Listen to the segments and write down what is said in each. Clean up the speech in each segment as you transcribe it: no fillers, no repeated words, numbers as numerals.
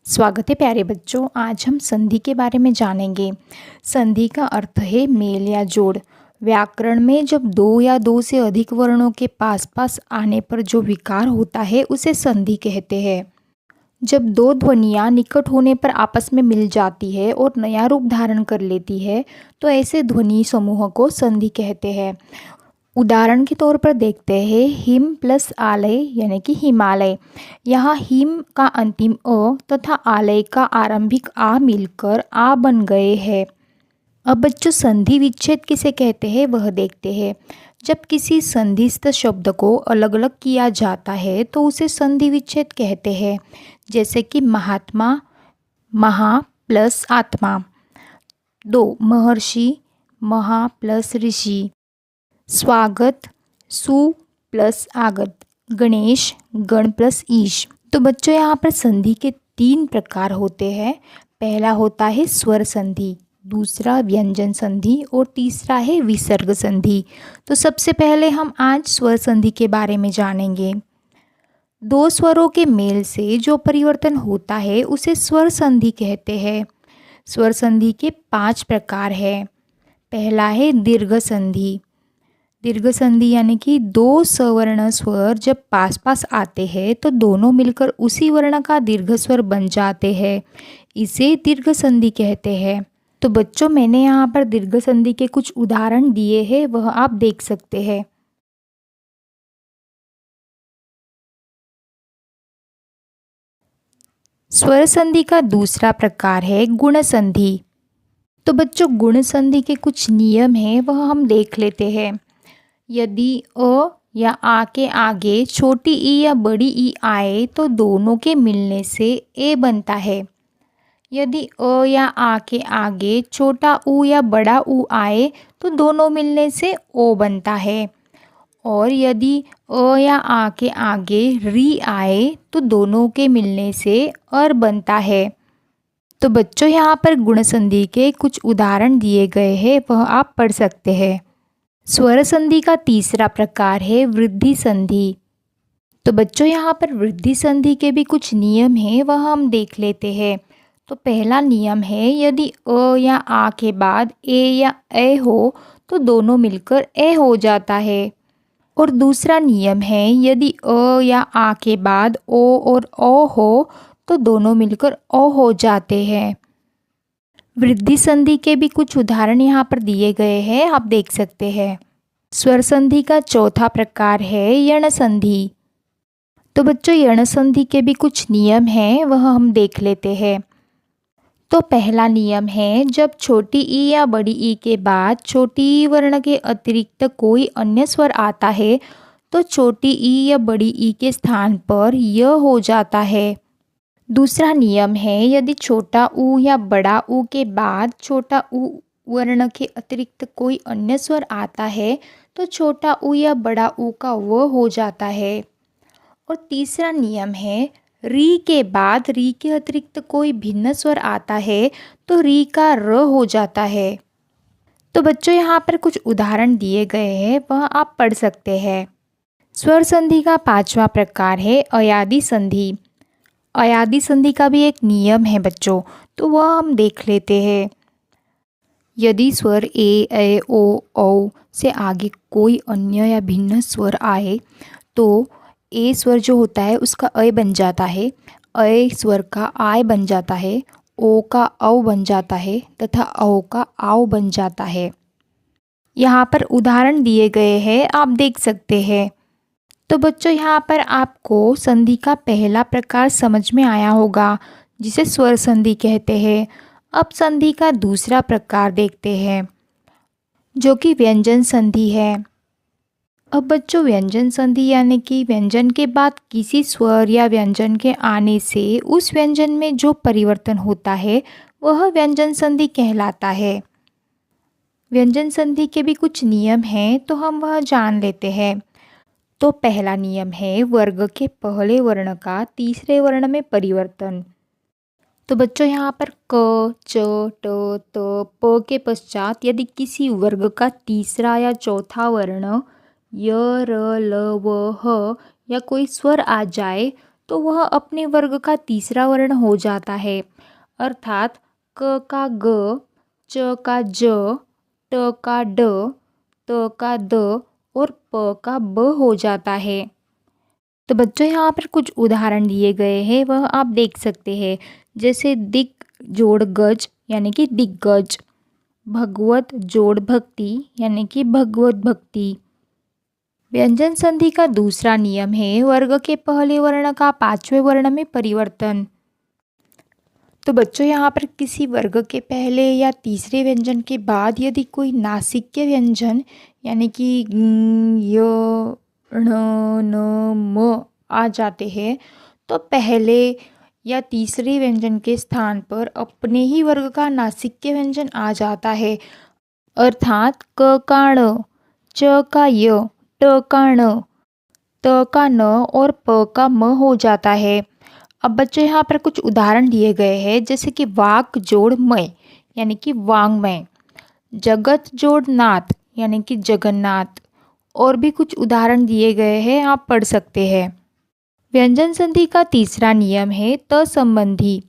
स्वागत है प्यारे बच्चों। आज हम संधि के बारे में जानेंगे। संधि का अर्थ है मेल या जोड़। व्याकरण में जब दो या दो से अधिक वर्णों के पास पास आने पर जो विकार होता है उसे संधि कहते हैं। जब दो ध्वनियाँ निकट होने पर आपस में मिल जाती है और नया रूप धारण कर लेती है तो ऐसे ध्वनि समूह को संधि कहते हैं। उदाहरण के तौर पर देखते हैं हिम प्लस आलय यानी कि हिमालय। यहाँ हिम का अंतिम अ तथा आलय का आरंभिक आ मिलकर आ बन गए हैं। अब बच्चों संधि विच्छेद किसे कहते हैं वह देखते हैं। जब किसी संधिस्थ शब्द को अलग अलग किया जाता है तो उसे संधि विच्छेद कहते हैं। जैसे कि महात्मा, महा प्लस आत्मा। दो महर्षि, महा प्लस ऋषि। स्वागत, सु प्लस आगत। गणेश, गण प्लस ईश। तो बच्चों यहाँ पर संधि के 3 प्रकार होते हैं। पहला होता है स्वर संधि, दूसरा व्यंजन संधि और तीसरा है विसर्ग संधि। तो सबसे पहले हम आज स्वर संधि के बारे में जानेंगे। दो स्वरों के मेल से जो परिवर्तन होता है उसे स्वर संधि कहते हैं। स्वर संधि के 5 प्रकार हैं। पहला है दीर्घ संधि। दीर्घ संधि यानी कि दो सवर्ण स्वर जब पास पास आते हैं तो दोनों मिलकर उसी वर्ण का दीर्घ स्वर बन जाते हैं, इसे दीर्घ संधि कहते हैं। तो बच्चों मैंने यहाँ पर दीर्घ संधि के कुछ उदाहरण दिए हैं, वह आप देख सकते हैं। स्वर संधि का दूसरा प्रकार है गुण संधि। तो बच्चों गुण संधि के कुछ नियम हैं, वह हम देख लेते हैं। यदि अ या आ के आगे छोटी ई या बड़ी ई आए तो दोनों के मिलने से ए बनता है। यदि अ या आ के आगे छोटा ऊ या बड़ा ऊ आए तो दोनों मिलने से ओ बनता है। और यदि अ या आ के आगे री आए तो दोनों के मिलने से अर बनता है। तो बच्चों यहाँ पर गुण संधि के कुछ उदाहरण दिए गए हैं, वह आप पढ़ सकते हैं। स्वर संधि का तीसरा प्रकार है वृद्धि संधि। तो बच्चों यहाँ पर वृद्धि संधि के भी कुछ नियम हैं, वह हम देख लेते हैं। तो पहला नियम है यदि अ या आ के बाद ए या ए हो तो दोनों मिलकर ए हो जाता है। और दूसरा नियम है यदि अ या आ के बाद ओ और ओ हो तो दोनों मिलकर ओ हो जाते हैं। वृद्धि संधि के भी कुछ उदाहरण यहाँ पर दिए गए हैं, आप देख सकते हैं। स्वर संधि का चौथा प्रकार है यण संधि। तो बच्चों यण संधि के भी कुछ नियम हैं, वह हम देख लेते हैं। तो पहला नियम है जब छोटी ई या बड़ी ई के बाद छोटी ई वर्ण के अतिरिक्त कोई अन्य स्वर आता है तो छोटी ई या बड़ी ई के स्थान पर य हो जाता है। दूसरा नियम है यदि छोटा ऊ या बड़ा ऊ के बाद छोटा ऊ वर्ण के अतिरिक्त कोई अन्य स्वर आता है तो छोटा ऊ या बड़ा ऊ का व हो जाता है। और तीसरा नियम है री के बाद री के अतिरिक्त कोई भिन्न स्वर आता है तो री का र हो जाता है। तो बच्चों यहाँ पर कुछ उदाहरण दिए गए हैं, वह आप पढ़ सकते हैं। स्वर संधि का 5वां प्रकार है अयादि संधि। अयादि संधि का भी एक नियम है बच्चों, तो वह हम देख लेते हैं। यदि स्वर ए ओ औ से आगे कोई अन्य या भिन्न स्वर आए तो ए स्वर जो होता है उसका अ बन जाता है, अ स्वर का आय बन जाता है, ओ का औ बन जाता है तथा औ का आव बन जाता है। यहाँ पर उदाहरण दिए गए हैं, आप देख सकते हैं। तो बच्चों यहाँ पर आपको संधि का पहला प्रकार समझ में आया होगा, जिसे स्वर संधि कहते हैं। अब संधि का दूसरा प्रकार देखते हैं, जो कि व्यंजन संधि है। अब बच्चों व्यंजन संधि यानी कि व्यंजन के बाद किसी स्वर या व्यंजन के आने से उस व्यंजन में जो परिवर्तन होता है वह व्यंजन संधि कहलाता है। व्यंजन संधि के भी कुछ नियम हैं, तो हम वह जान लेते हैं। तो पहला नियम है वर्ग के पहले वर्ण का तीसरे वर्ण में परिवर्तन। तो बच्चों यहाँ पर क, च, ट, त, प के पश्चात यदि किसी वर्ग का तीसरा या चौथा वर्ण य, र, ल, व, ह या कोई स्वर आ जाए तो वह अपने वर्ग का तीसरा वर्ण हो जाता है। अर्थात क का ग, च का ज, ट का ड, त का द और प का ब हो जाता है। तो बच्चों यहाँ पर कुछ उदाहरण दिए गए हैं, वह आप देख सकते हैं। जैसे दिक जोड़ गज यानी कि दिग्गज, भगवत जोड़ भक्ति यानी कि भगवत भक्ति। व्यंजन संधि का दूसरा नियम है वर्ग के पहले वर्ण का पांचवें वर्ण में परिवर्तन। तो बच्चों यहाँ पर किसी वर्ग के पहले या तीसरे व्यंजन के बाद यदि कोई नासिक्य व्यंजन यानी कि य, ण, न, म आ जाते हैं तो पहले या तीसरे व्यंजन के स्थान पर अपने ही वर्ग का नासिक्य व्यंजन आ जाता है। अर्थात क का ण, च का य, ट का ण, त का न और प का म हो जाता है। अब बच्चों यहाँ पर कुछ उदाहरण दिए गए हैं, जैसे कि वाक जोड़ मय यानी कि वांग्मय, जगत जोड़ नाथ यानी कि जगन्नाथ, और भी कुछ उदाहरण दिए गए हैं, आप पढ़ सकते हैं। व्यंजन संधि का तीसरा नियम है त संबंधी।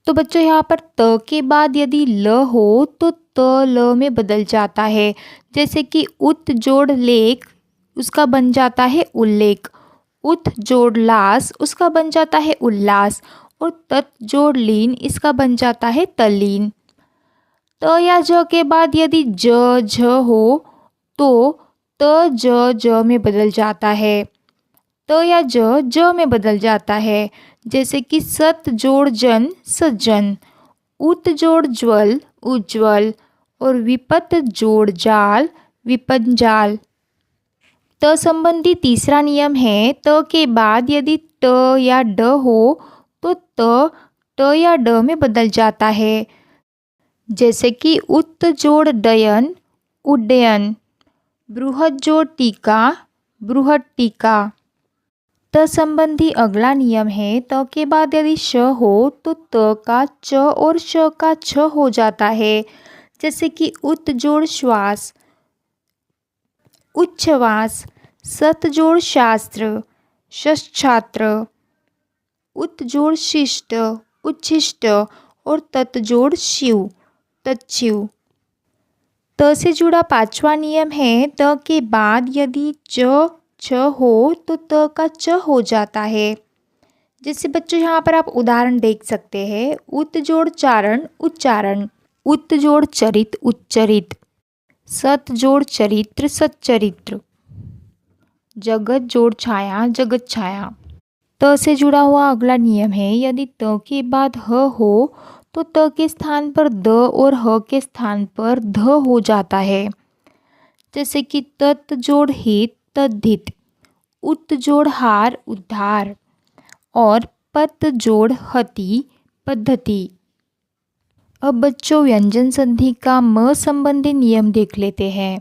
तो बच्चों यहाँ पर त के बाद यदि ल हो तो त ल में बदल जाता है। जैसे कि उत जोड़ लेख उसका बन जाता है उल्लेख, उत जोड़ लास उसका बन जाता है उल्लास, और तत् जोड़ लीन इसका बन जाता है तल्लीन। त या ज के बाद यदि ज झ हो तो त ज ज में बदल जाता है। त या ज ज में बदल जाता है। जैसे कि सत जोड़ जन सज्जन, उत जोड़ ज्वल उज्ज्वल, और विपत जोड़ जाल विपंजाल। त संबंधी तीसरा नियम है त के बाद यदि ट या ड हो तो ट या ड में बदल जाता है। जैसे कि उत जोड़ डयन उड्डयन, बृहद जोड़ टीका बृहद टीका। त संबंधी अगला नियम है त के बाद यदि श हो तो त का च और श का छ हो जाता है। जैसे कि उत जोड़ श्वास उच्छ्वास, सत जोड़ शास्त्र शस्त्रछात्र, उत जोड़ शिष्ट उच्छिष्ट, और तत् जोड़ शिव तत्शिव। त से जुड़ा पांचवा नियम है त के बाद यदि च छ हो तो त का च हो जाता है। जैसे बच्चों यहाँ पर आप उदाहरण देख सकते हैं। उत जोड़ चारण उच्चारण, उत जोड़ चरित उच्चरित, सत जोड़ चरित्र सच्चरित्र, जगत जोड़ छाया जगत छाया। त से जुड़ा हुआ अगला नियम है यदि त के बाद ह हो तो त के स्थान पर द और ह के स्थान पर ध हो जाता है। जैसे कि तत् जोड़ हित तद्धित, उत जोड़ हार उद्धार, और पत जोड़ हति पद्धति। अब बच्चों व्यंजन संधि का म संबंधी नियम देख लेते हैं।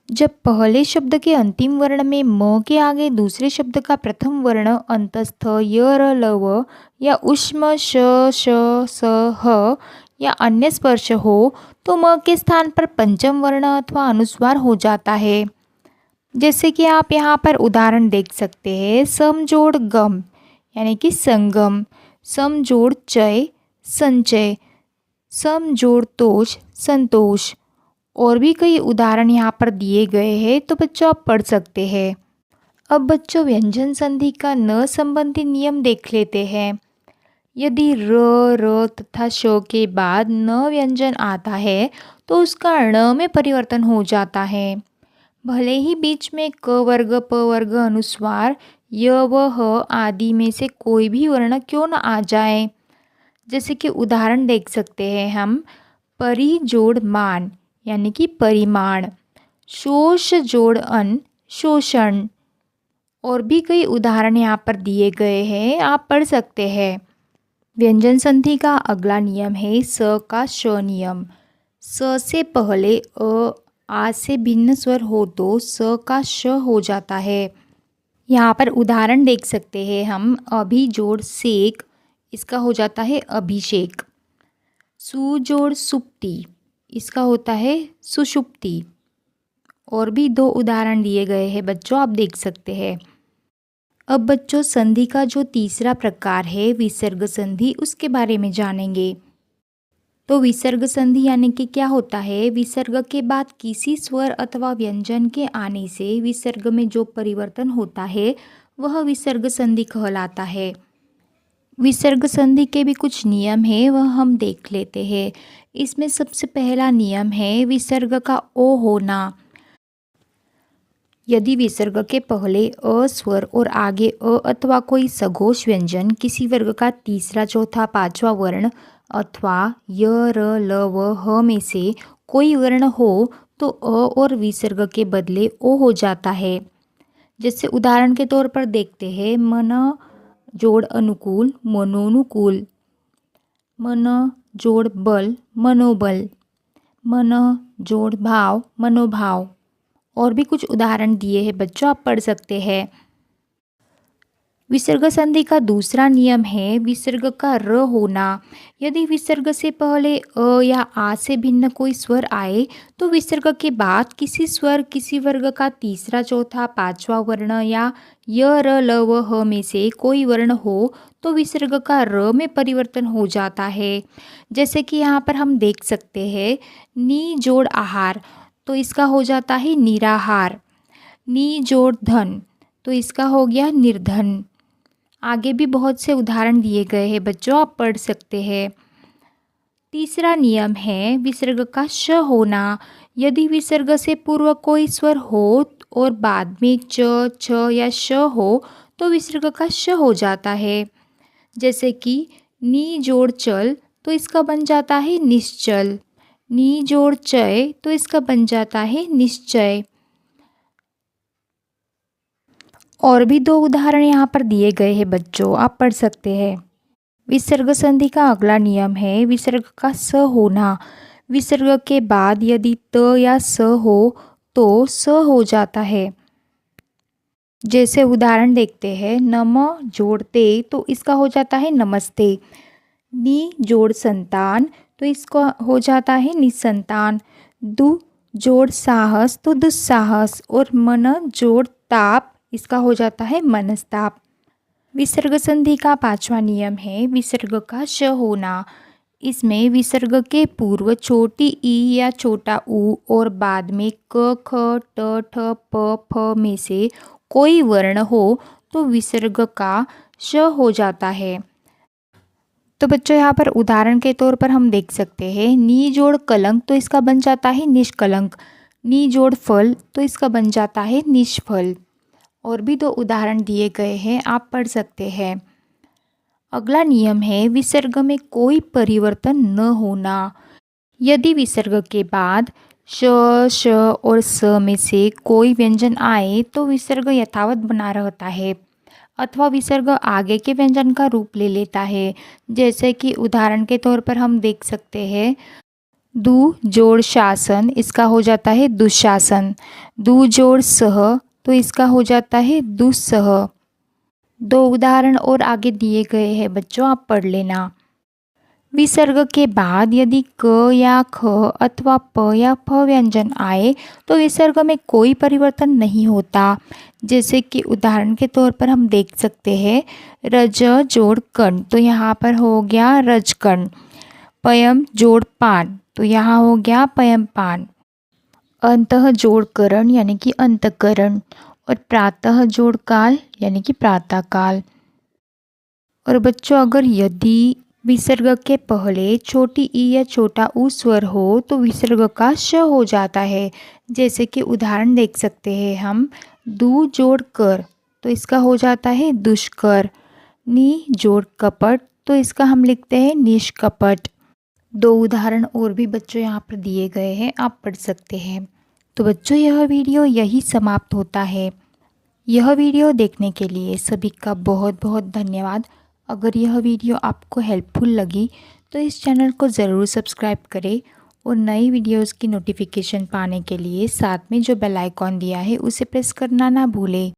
जब पहले शब्द के अंतिम वर्ण में म के आगे दूसरे शब्द का प्रथम वर्ण अंतस्थ य र ल व या उष्म श श स ह या अन्य स्पर्श हो तो म के स्थान पर पंचम वर्ण अथवा अनुस्वार हो जाता है। जैसे कि आप यहाँ पर उदाहरण देख सकते हैं। सम जोड़ गम यानी कि संगम, सम जोड़ चय संचय, सम जोड़ तोष संतोष, और भी कई उदाहरण यहाँ पर दिए गए हैं, तो बच्चों आप पढ़ सकते हैं। अब बच्चों व्यंजन संधि का न संबंधी नियम देख लेते हैं। यदि र र तथा श के बाद न व्यंजन आता है तो उसका ण में परिवर्तन हो जाता है। भले ही बीच में क वर्ग प वर्ग अनुस्वार य व ह आदि में से कोई भी वर्ण क्यों न आ जाए। जैसे कि उदाहरण देख सकते हैं हम। परि जोड़ मान यानी कि परिमाण, शोष जोड़ अन शोषण, और भी कई उदाहरण यहाँ पर दिए गए हैं, आप पढ़ सकते हैं। व्यंजन संधि का अगला नियम है स का श नियम। स से पहले अ आ से भिन्न स्वर हो तो स का श हो जाता है। यहाँ पर उदाहरण देख सकते हैं हम। अभि जोड़ सेक इसका हो जाता है अभिषेक, सु जोड़ सुप्ति इसका होता है सुषुप्ति, और भी दो उदाहरण दिए गए हैं बच्चों, आप देख सकते हैं। अब बच्चों संधि का जो तीसरा प्रकार है विसर्ग संधि, उसके बारे में जानेंगे। तो विसर्ग संधि यानी कि क्या होता है? विसर्ग के बाद किसी स्वर अथवा व्यंजन के आने से विसर्ग में जो परिवर्तन होता है वह विसर्ग संधि कहलाता है। विसर्ग संधि के भी कुछ नियम है, वह हम देख लेते हैं। इसमें सबसे पहला नियम है विसर्ग का ओ होना। यदि विसर्ग के पहले अ स्वर और आगे अ अथवा कोई सघोष व्यंजन किसी वर्ग का तीसरा चौथा पांचवा वर्ण अथवा य र ल व ह में से कोई वर्ण हो तो अ और विसर्ग के बदले ओ हो जाता है। जैसे उदाहरण के तौर पर देखते हैं, मन जोड़ अनुकूल मनोनुकूल, मन जोड़ बल मनोबल, मन जोड़ भाव मनोभाव। और भी कुछ उदाहरण दिए हैं बच्चों, आप पढ़ सकते हैं। विसर्ग संधि का दूसरा नियम है विसर्ग का र होना। यदि विसर्ग से पहले अ या आ से भिन्न कोई स्वर आए तो विसर्ग के बाद किसी स्वर किसी वर्ग का तीसरा चौथा पांचवा वर्ण या य र ल व ह में से कोई वर्ण हो तो विसर्ग का र में परिवर्तन हो जाता है। जैसे कि यहाँ पर हम देख सकते हैं, नी जोड़ आहार तो इसका हो जाता है निराहार, नी जोड़ धन तो इसका हो गया निर्धन। आगे भी बहुत से उदाहरण दिए गए हैं बच्चों, आप पढ़ सकते हैं। तीसरा नियम है विसर्ग का श होना। यदि विसर्ग से पूर्व कोई स्वर हो और बाद में च छ या श हो तो विसर्ग का श हो जाता है। जैसे कि नी जोड़ चल तो इसका बन जाता है निश्चल, नी जोड़ चय तो इसका बन जाता है निश्चय। और भी दो उदाहरण यहाँ पर दिए गए हैं बच्चों, आप पढ़ सकते हैं। विसर्ग संधि का अगला नियम है विसर्ग का स होना। विसर्ग के बाद यदि त या स हो तो स हो जाता है। जैसे उदाहरण देखते हैं, नम जोड़ते तो इसका हो जाता है नमस्ते, नी जोड़ संतान तो इसका हो जाता है निसंतान, दु जोड़ साहस तो दुस्साहस और मन जोड़ ताप इसका हो जाता है मनस्ताप। विसर्ग संधि का पांचवा नियम है विसर्ग का श होना। इसमें विसर्ग के पूर्व छोटी ई या छोटा ऊ और बाद में क ख ट ठ प फ में से कोई वर्ण हो तो विसर्ग का श हो जाता है। तो बच्चों यहाँ पर उदाहरण के तौर पर हम देख सकते हैं, नी जोड़ कलंक तो इसका बन जाता है निष्कलंक, नी जोड़ फल तो इसका बन जाता है निष्फल। और भी दो उदाहरण दिए गए हैं, आप पढ़ सकते हैं। अगला नियम है विसर्ग में कोई परिवर्तन न होना। यदि विसर्ग के बाद श श और स में से कोई व्यंजन आए तो विसर्ग यथावत बना रहता है अथवा विसर्ग आगे के व्यंजन का रूप ले लेता है। जैसे कि उदाहरण के तौर पर हम देख सकते हैं, दु जोड़ शासन इसका हो जाता है दुशासन, दु जोड़ सह तो इसका हो जाता है दुस्सह। दो उदाहरण और आगे दिए गए हैं बच्चों, आप पढ़ लेना। विसर्ग के बाद यदि क या ख अथवा प या फ व्यंजन आए तो विसर्ग में कोई परिवर्तन नहीं होता। जैसे कि उदाहरण के तौर पर हम देख सकते हैं, रज जोड़ कण तो यहाँ पर हो गया रजकण, पयम जोड़ पान तो यहाँ हो गया पयम पान, अंतः जोड़ करण यानी कि अंतकरण और प्रातः जोड़ काल यानी कि प्रातः काल। और बच्चों अगर यदि विसर्ग के पहले छोटी ई या छोटा ऊ स्वर हो तो विसर्ग का श हो जाता है। जैसे कि उदाहरण देख सकते हैं हम, दु जोड़ कर तो इसका हो जाता है दुष्कर, नी जोड़ कपट तो इसका हम लिखते हैं निष्कपट। दो उदाहरण और भी बच्चों यहाँ पर दिए गए हैं, आप पढ़ सकते हैं। तो बच्चों यह वीडियो यही समाप्त होता है। यह वीडियो देखने के लिए सभी का बहुत बहुत धन्यवाद। अगर यह वीडियो आपको हेल्पफुल लगी तो इस चैनल को ज़रूर सब्सक्राइब करें और नई वीडियोस की नोटिफिकेशन पाने के लिए साथ में जो बेल आइकॉन दिया है उसे प्रेस करना ना भूलें।